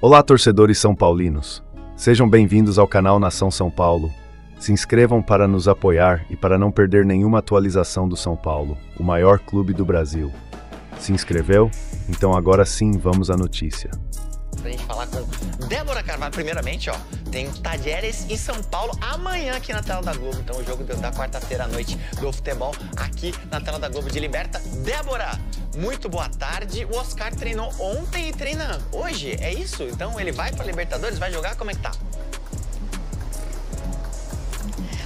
Olá, torcedores são paulinos. Sejam bem-vindos ao canal Nação São Paulo. Se inscrevam para nos apoiar e para não perder nenhuma atualização do São Paulo, o maior clube do Brasil. Se inscreveu? Então agora sim, vamos à notícia. Pra gente falar com Débora Carvalho, primeiramente, ó, tem Talleres e São Paulo amanhã aqui na tela da Globo. Então o jogo da quarta-feira à noite do futebol aqui na tela da Globo de Liberta. Débora, muito boa tarde. O Oscar treinou ontem e treina hoje, é isso? Então ele vai pra Libertadores, vai jogar, como é que tá?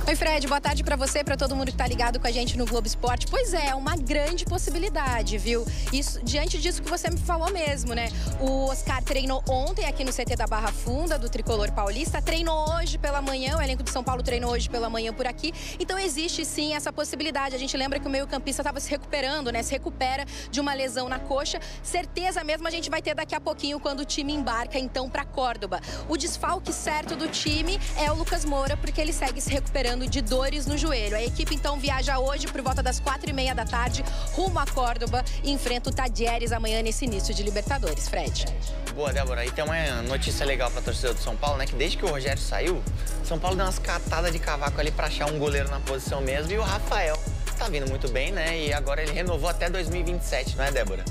Oi, Fred, boa tarde para você, para todo mundo que tá ligado com a gente no Globo Esporte. Pois é, uma grande possibilidade, viu? Isso, diante disso que você me falou mesmo, né? O Oscar treinou ontem aqui no CT da Barra Funda, do Tricolor Paulista, treinou hoje pela manhã, o elenco de São Paulo treinou hoje pela manhã por aqui. Então existe sim essa possibilidade. A gente lembra que o meio-campista estava se recuperando, né? Se recupera de uma lesão na coxa. Certeza mesmo a gente vai ter daqui a pouquinho quando o time embarca então para Córdoba. O desfalque certo do time é o Lucas Moura, porque ele segue se recuperando de dores no joelho. A equipe então viaja hoje por volta das 4h30 da tarde rumo a Córdoba e enfrenta o Talleres amanhã nesse início de Libertadores, Fred. Boa, Débora. E tem uma notícia legal pra torcida do São Paulo, né? Que desde que o Rogério saiu, São Paulo deu umas catadas de cavaco ali pra achar um goleiro na posição mesmo. E o Rafael tá vindo muito bem, né? E agora ele renovou até 2027, não é, Débora?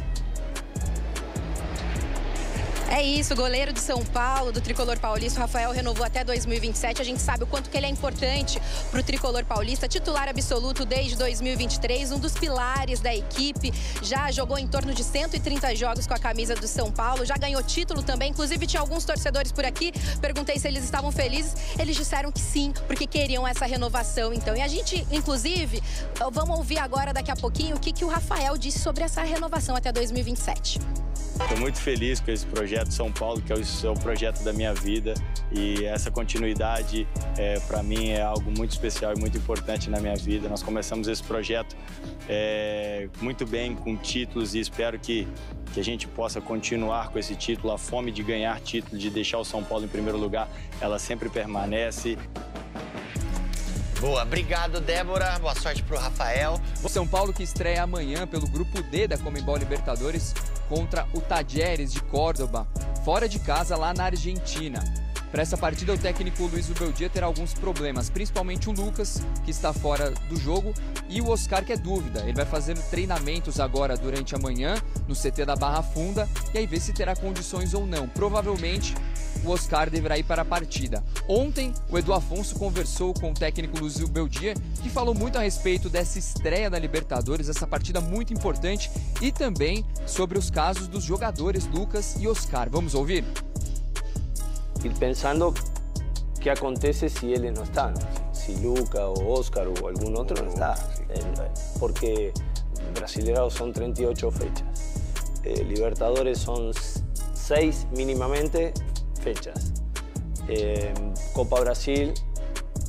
É isso, goleiro de São Paulo, do Tricolor Paulista, o Rafael renovou até 2027. A gente sabe o quanto que ele é importante para o Tricolor Paulista, titular absoluto desde 2023, um dos pilares da equipe. Já jogou em torno de 130 jogos com a camisa do São Paulo, já ganhou título também. Inclusive tinha alguns torcedores por aqui, perguntei se eles estavam felizes. Eles disseram que sim, porque queriam essa renovação então. E a gente, inclusive, vamos ouvir agora daqui a pouquinho o que o Rafael disse sobre essa renovação até 2027. Estou muito feliz com esse projeto São Paulo, que é o projeto da minha vida, e essa continuidade para mim é algo muito especial e muito importante na minha vida. Nós começamos esse projeto muito bem, com títulos, e espero que a gente possa continuar com esse título. A fome de ganhar título, de deixar o São Paulo em primeiro lugar, ela sempre permanece. Boa, obrigado, Débora. Boa sorte pro Rafael. O São Paulo que estreia amanhã pelo Grupo D da Conmebol Libertadores contra o Talleres de Córdoba, fora de casa lá na Argentina. Para essa partida, o técnico Luiz Ubeldia terá alguns problemas, principalmente o Lucas, que está fora do jogo, e o Oscar, que é dúvida. Ele vai fazer treinamentos agora durante a manhã no CT da Barra Funda e aí ver se terá condições ou não. Provavelmente o Oscar deverá ir para a partida. Ontem, o Edu Afonso conversou com o técnico Luiz Ubeldia, que falou muito a respeito dessa estreia da Libertadores, essa partida muito importante, e também sobre os casos dos jogadores Lucas e Oscar. Vamos ouvir? Ir pensando qué acontece si él no está, ¿no? Si Luca o Oscar o algún otro no está, porque Brasileirao son 38 fechas, Libertadores son 6 mínimamente fechas, Copa Brasil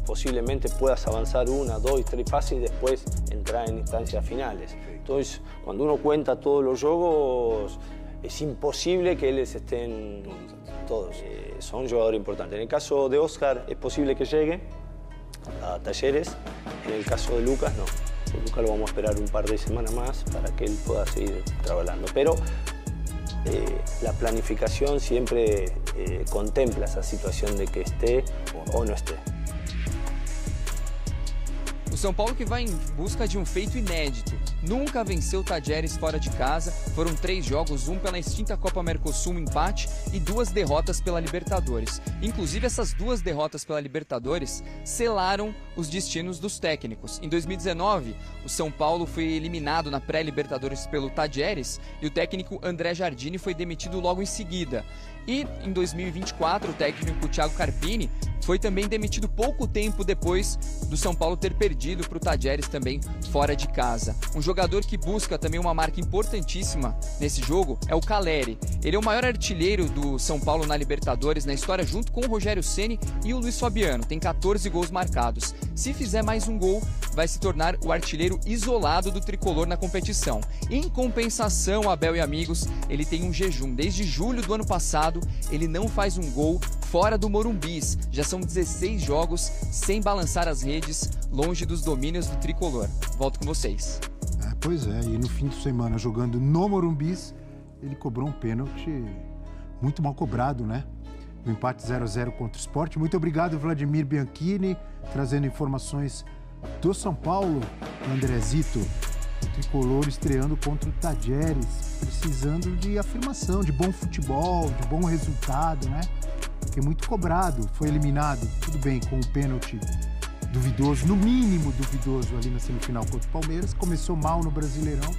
posiblemente puedas avanzar 1, 2, 3 fases y después entrar en instancias finales. Entonces, cuando uno cuenta todos los juegos, es imposible que ellos estén todos. Son jugadores importantes. En el caso de Oscar es posible que llegue a Talleres, en el caso de Lucas no. A Lucas lo vamos a esperar un par de semanas más para que él pueda seguir trabajando. Pero la planificación siempre contempla esa situación de que esté o no esté. O São Paulo que vai em busca de um feito inédito. Nunca venceu o Talleres fora de casa. Foram 3 jogos, um pela extinta Copa Mercosul, um empate, e 2 derrotas pela Libertadores. Inclusive, essas 2 derrotas pela Libertadores selaram os destinos dos técnicos. Em 2019, o São Paulo foi eliminado na pré-Libertadores pelo Talleres e o técnico André Jardine foi demitido logo em seguida. E em 2024, o técnico Thiago Carpini foi também demitido pouco tempo depois do São Paulo ter perdido para o Talleres também fora de casa. Um jogador que busca também uma marca importantíssima nesse jogo é o Caleri. Ele é o maior artilheiro do São Paulo na Libertadores na história, junto com o Rogério Ceni e o Luiz Fabiano. Tem 14 gols marcados. Se fizer mais um gol, vai se tornar o artilheiro isolado do tricolor na competição. Em compensação, Abel e amigos, ele tem um jejum. Desde julho do ano passado, ele não faz um gol fora do Morumbis. Já são 16 jogos sem balançar as redes, longe dos domínios do tricolor. Volto com vocês. Pois é, e no fim de semana, jogando no Morumbis, ele cobrou um pênalti muito mal cobrado, né? O empate 0-0 contra o Sport. Muito obrigado, Vladimir Bianchini, trazendo informações do São Paulo. Andrezito, o tricolor estreando contra o Tajeres, precisando de afirmação, de bom futebol, de bom resultado, né? Porque muito cobrado, foi eliminado, tudo bem, com o pênalti duvidoso, no mínimo duvidoso ali na semifinal contra o Palmeiras, começou mal no Brasileirão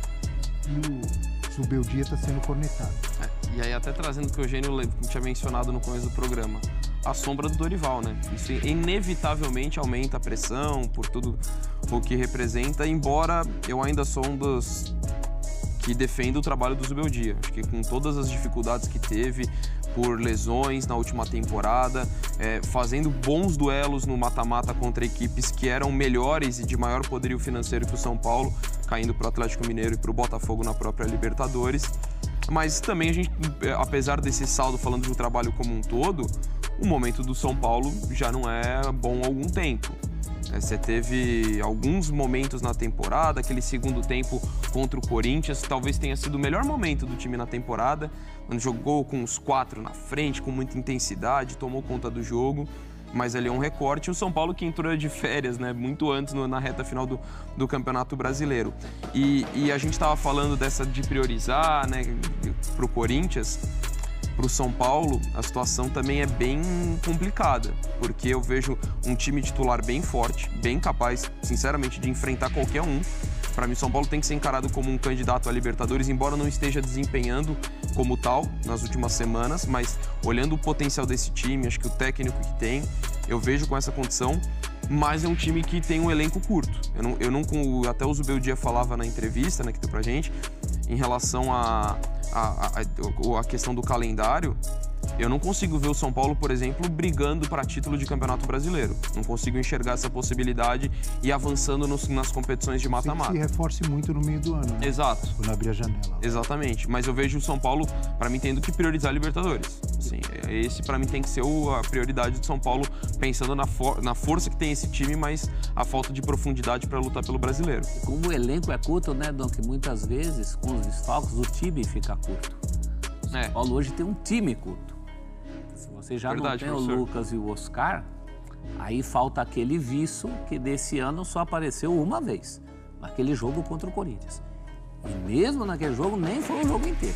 e o Zubeldia está sendo cornetado. E aí até trazendo o que o Eugênio tinha mencionado no começo do programa, a sombra do Dorival, né? Isso inevitavelmente aumenta a pressão por tudo o que representa, embora eu ainda sou um dos que defende o trabalho do Zubeldia. Acho que com todas as dificuldades que teve por lesões na última temporada, fazendo bons duelos no mata-mata contra equipes que eram melhores e de maior poderio financeiro que o São Paulo, caindo para o Atlético Mineiro e para o Botafogo na própria Libertadores. Mas também a gente, apesar desse saldo falando do trabalho como um todo, o momento do São Paulo já não é bom há algum tempo. Você teve alguns momentos na temporada, aquele segundo tempo contra o Corinthians, talvez tenha sido o melhor momento do time na temporada, quando jogou com os 4 na frente, com muita intensidade, tomou conta do jogo, mas ali é um recorte. E o São Paulo que entrou de férias, né, muito antes, na reta final do Campeonato Brasileiro. E a gente estava falando dessa de priorizar, né, para o Corinthians. Para o São Paulo, a situação também é bem complicada, porque eu vejo um time titular bem forte, bem capaz, sinceramente, de enfrentar qualquer um. Para mim, o São Paulo tem que ser encarado como um candidato a Libertadores, embora não esteja desempenhando como tal nas últimas semanas, mas olhando o potencial desse time, acho que o técnico que tem, eu vejo com essa condição, mas é um time que tem um elenco curto. Até o Zubeldia falava na entrevista, né, que deu pra gente, em relação a questão do calendário, eu não consigo ver o São Paulo, por exemplo, brigando para título de Campeonato Brasileiro. Não consigo enxergar essa possibilidade e avançando nas competições de mata-mata. Se reforce muito no meio do ano, né? Exato. Quando abrir a janela. Exatamente. Mas eu vejo o São Paulo, para mim, tendo que priorizar a Libertadores. Assim, esse, para mim, tem que ser a prioridade do São Paulo, pensando na força que tem esse time, mas a falta de profundidade para lutar pelo Brasileiro. E como o elenco é curto, né, Dom? Que muitas vezes, com os desfalques, o time fica curto. O São Paulo hoje tem um time curto. Se você já não tem professor. O Lucas e o Oscar, aí falta aquele viço que desse ano só apareceu uma vez, naquele jogo contra o Corinthians. E mesmo naquele jogo, nem foi o jogo inteiro.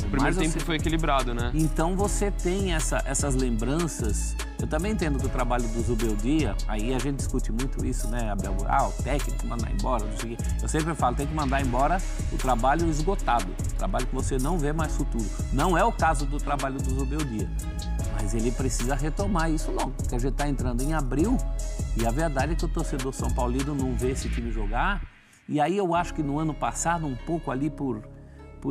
O primeiro tempo foi equilibrado, né? Então você tem essas lembranças. Eu também entendo que o trabalho do Zubeldia, aí a gente discute muito isso, né, Abel? O técnico mandar embora, não sei o quê. Eu sempre falo, tem que mandar embora o trabalho esgotado, o trabalho que você não vê mais futuro. Não é o caso do trabalho do Zubeldia, mas ele precisa retomar isso logo, porque a gente está entrando em abril e a verdade é que o torcedor São Paulino não vê esse time jogar. E aí eu acho que no ano passado, um pouco ali por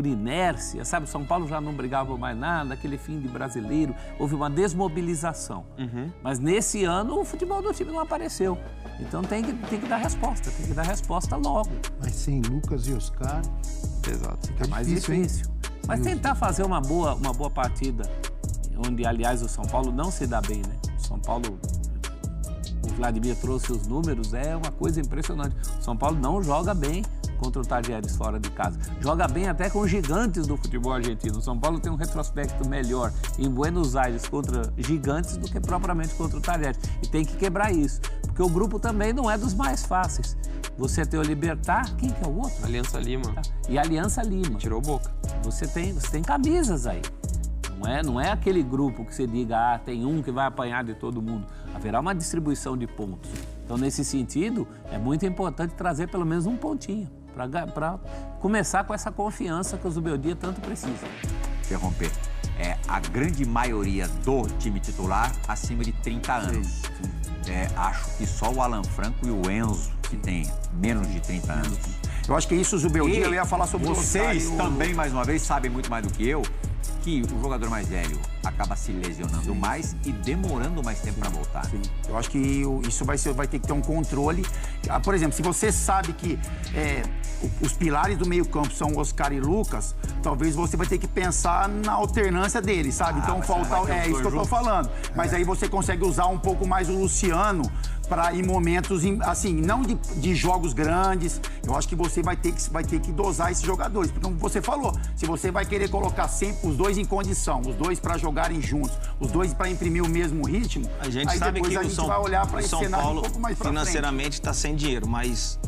inércia, sabe? O São Paulo já não brigava mais nada, aquele fim de Brasileiro, houve uma desmobilização. Mas nesse ano o futebol do time não apareceu. Então tem que dar resposta, tem que dar resposta logo. Mas sem Lucas e Oscar... Exato. Fica mais difícil. Mas tentar fazer uma boa partida, onde, aliás, o São Paulo não se dá bem, né? O São Paulo... O Vladimir trouxe os números, é uma coisa impressionante. O São Paulo não joga bem contra o Tajeres fora de casa. Joga bem até com os gigantes do futebol argentino. O São Paulo tem um retrospecto melhor em Buenos Aires contra gigantes do que propriamente contra o Tajeres. E tem que quebrar isso, porque o grupo também não é dos mais fáceis. Você tem o Libertad, quem que é o outro? Aliança Lima. E Aliança Lima. Tirou boca. Você tem camisas aí. Não é aquele grupo que você diga, tem um que vai apanhar de todo mundo. Haverá uma distribuição de pontos. Então, nesse sentido, é muito importante trazer pelo menos um pontinho para começar com essa confiança que o Zubeldia tanto precisa. Interromper. A grande maioria do time titular acima de 30 anos. Sim. Acho que só o Alan Franco e o Enzo, que tem menos de 30 anos. Eu acho que isso o Zubeldia ia falar sobre vocês também, mais uma vez, sabem muito mais do que eu, que o jogador mais velho acaba se lesionando mais e demorando mais tempo para voltar. Sim. Eu acho que isso vai ter que ter um controle. Por exemplo, se você sabe que os pilares do meio-campo são Oscar e Lucas, talvez você vai ter que pensar na alternância deles, sabe? Então falta. É isso que eu tô falando. Mas aí você consegue usar um pouco mais o Luciano em momentos, assim, não de jogos grandes. Eu acho que você vai ter que dosar esses jogadores. Porque, como você falou, se você vai querer colocar sempre os dois em condição, os dois para jogarem juntos, os dois para imprimir o mesmo ritmo, a gente aí sabe depois que a gente vai olhar para esse São cenário Paulo um pouco mais para frente. financeiramente está sem dinheiro, mas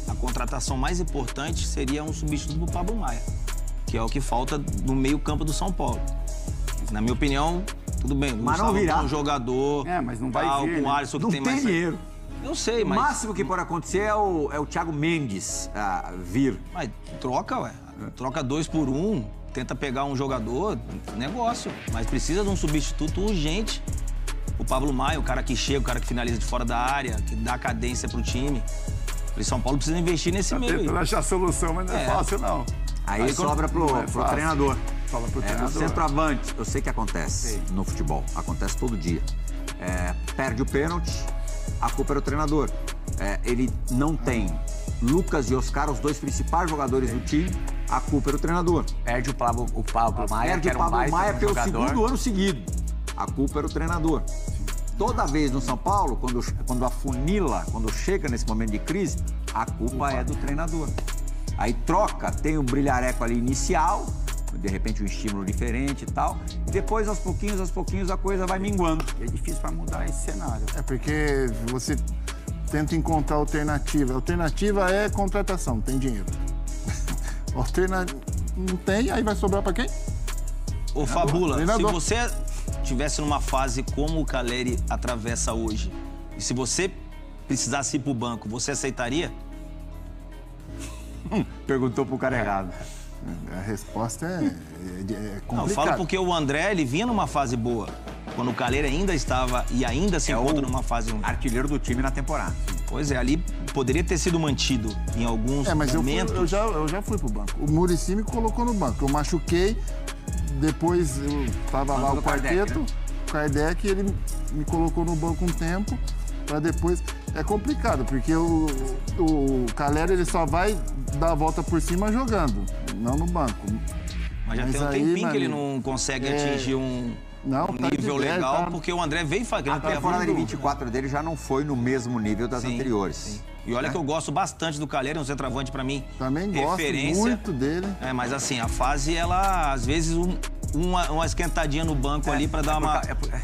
a contratação mais importante seria um substituto do Pablo Maia, que é o que falta no meio-campo do São Paulo. Na minha opinião, tudo bem. Mas não virá. Um jogador. Mas não vai vir, com o Alisson que não tem mais dinheiro. Eu sei, mas... O máximo que pode acontecer é o Thiago Mendes vir. Mas troca, ué. Troca 2 por 1, tenta pegar um jogador, negócio. Mas precisa de um substituto urgente. O Pablo Maia, o cara que chega, o cara que finaliza de fora da área, que dá cadência pro time. O São Paulo precisa investir nesse meio aí. Tentando achar solução, mas não é fácil, não. Aí sobra pro treinador. Sobra pro treinador. O centroavante, eu sei que acontece no futebol, acontece todo dia. Perde o pênalti, a culpa era o treinador. Ele não tem Lucas e Oscar, os dois principais jogadores do time, a culpa era o treinador. Perde o Pablo Maia, Perde que era o Pablo Maia pelo jogador. segundo ano seguido. A culpa era o treinador. Toda vez no São Paulo, quando afunila, quando chega nesse momento de crise, a culpa é do treinador. Aí troca, tem o brilhareco ali inicial, de repente um estímulo diferente e tal, e depois, aos pouquinhos, a coisa vai minguando. É difícil para mudar esse cenário. É porque você tenta encontrar alternativa. A alternativa é contratação, tem dinheiro. Não tem, aí vai sobrar para quem? Ô, Fabula, se você estivesse numa fase como o Caleri atravessa hoje, e se você precisasse ir pro banco, você aceitaria? Perguntou pro cara errado. A resposta é complicada. Não, eu falo porque o André, ele vinha numa fase boa. Quando o Caleri ainda estava e ainda se encontra numa fase ruim. Artilheiro do time na temporada. Pois é, ali poderia ter sido mantido em alguns momentos. Eu já fui pro banco. O Muricy me colocou no banco. Eu machuquei, depois eu tava lá o quarteto, o Kardec, ele me colocou no banco um tempo, para depois... É complicado, porque o Caleri, ele só vai dar a volta por cima jogando, não no banco. Mas já tem um tempinho que ele não consegue atingir um nível legal, porque o André veio fazendo. A temporada de 24 dele já não foi no mesmo nível das anteriores. Sim. E olha que eu gosto bastante do Caleri, um centroavante pra mim. Também gosto muito dele. Mas assim, a fase, ela, às vezes, uma esquentadinha no banco ali pra dar uma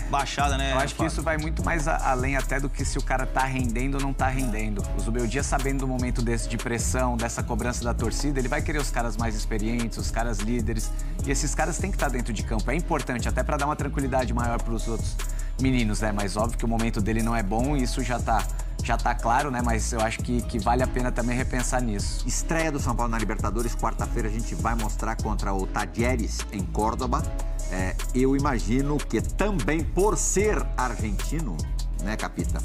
baixada, né? Eu acho que isso vai muito mais além até do que se o cara tá rendendo ou não tá rendendo. O Zubeldia, sabendo do momento desse de pressão, dessa cobrança da torcida, ele vai querer os caras mais experientes, os caras líderes. E esses caras têm que estar dentro de campo. É importante, até pra dar uma tranquilidade maior pros outros meninos, né? Mas óbvio que o momento dele não é bom e isso já tá claro, né? Mas eu acho que vale a pena também repensar nisso. Estreia do São Paulo na Libertadores, quarta-feira a gente vai mostrar contra o Talleres em Córdoba. Eu imagino que também por ser argentino, né, Capita?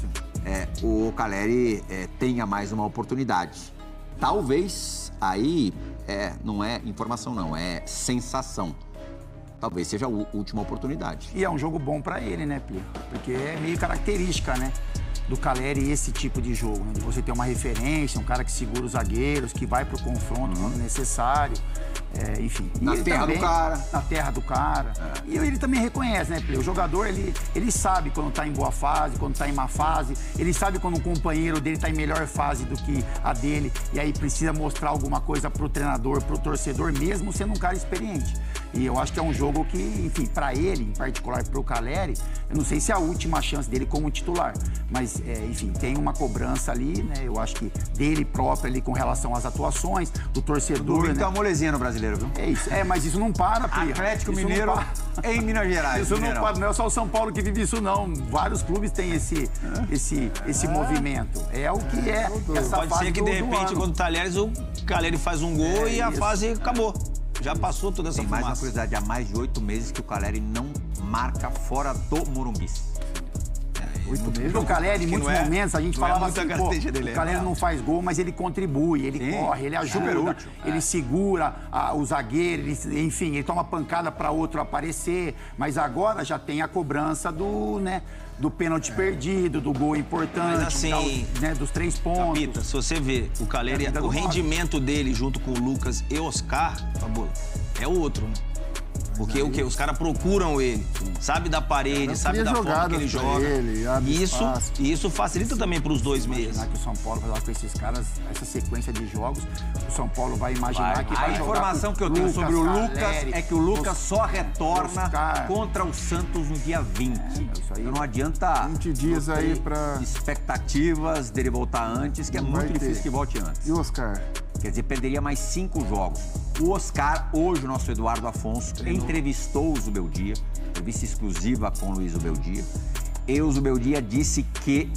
O Caleri tenha mais uma oportunidade. Talvez, aí não é informação não, é sensação. Talvez seja a última oportunidade. E é um jogo bom pra ele, né, Pio? Porque é meio característica, né, do Caleri esse tipo de jogo, né? De você ter uma referência, um cara que segura os zagueiros, que vai pro confronto quando necessário. Enfim. Na terra do cara. Na terra do cara. E ele também reconhece, né, Pio? O jogador, ele sabe quando tá em boa fase, quando tá em má fase. Ele sabe quando um companheiro dele tá em melhor fase do que a dele. E aí precisa mostrar alguma coisa pro treinador, pro torcedor, mesmo sendo um cara experiente. E eu acho que é um jogo que, enfim, para ele, em particular pro Caleri, eu não sei se é a última chance dele como titular, mas, enfim, tem uma cobrança ali, né? Eu acho que dele próprio ali com relação às atuações, do torcedor, né? Tem uma molezinha no brasileiro, viu? É isso, mas isso não para, Pia. Atlético Mineiro em Minas Gerais. Isso não para, não é só o São Paulo que vive isso, não. Vários clubes têm esse movimento. É o que é essa Pode fase ser que, de repente, quando o Talleres, o Caleri faz um gol e a fase acabou. Já passou toda essa fumaça. Tem mais uma curiosidade, há mais de 8 meses que o Caleri não marca fora do Morumbi. 8 meses. O Caleri, em muitos momentos, a gente falava assim, o Caleri não faz gol, mas ele contribui, ele corre, ele ajuda, ele segura o zagueiro, enfim, ele toma pancada para outro aparecer, mas agora já tem a cobrança do pênalti perdido, do gol importante, mas assim, dos 3 pontos. Capita, se você vê o Caleri, o rendimento dele junto com o Lucas e Oscar, é outro, né? Porque o quê? Os caras procuram ele, sabe da parede, sabe da forma que ele joga. E isso facilita também para os dois meias. Que o São Paulo vai lá com esses caras, essa sequência de jogos, o São Paulo vai imaginar que vai jogar. A informação que eu tenho sobre o Lucas é que o Lucas só retorna contra o Santos no dia 20. Isso aí não adianta 20 dias aí para expectativas dele voltar antes, que é muito difícil que volte antes. E o Oscar? Quer dizer, perderia mais 5 jogos. O Oscar, hoje o nosso Eduardo Afonso entrevistou o Zubeldia, entrevista exclusiva com o Luiz Zubeldia. E o Zubeldia disse que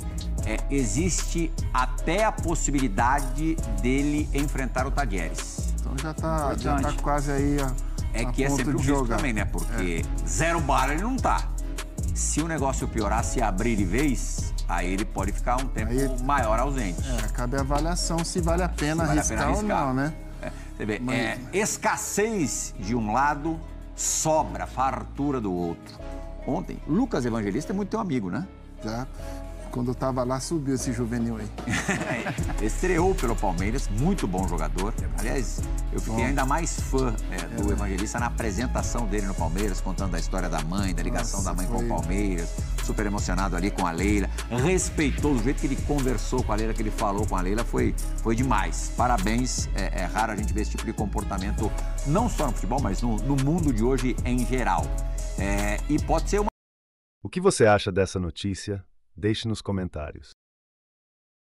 existe até a possibilidade dele enfrentar o Tadieres. Então já tá quase aí É que é sempre um risco também, né? Porque 0 bala ele não tá. Se o negócio piorar, se abrir de vez, aí ele pode ficar um tempo maior ausente. Cabe a avaliação se vale a pena arriscar ou não, né? Você vê, escassez de um lado, sobra, fartura do outro. Ontem, Lucas Evangelista é muito teu amigo, né? Já. Quando eu tava lá, subiu esse juvenil aí. Estreou pelo Palmeiras, muito bom jogador. Aliás, eu fiquei ainda mais fã do Evangelista na apresentação dele no Palmeiras, contando a história da mãe, da ligação da mãe com o Palmeiras. Super emocionado ali com a Leila. Respeitou o jeito que ele conversou com a Leila, que ele falou com a Leila, foi demais. Parabéns. É raro a gente ver esse tipo de comportamento, não só no futebol, mas no mundo de hoje em geral. E pode ser uma... O que você acha dessa notícia? Deixe nos comentários.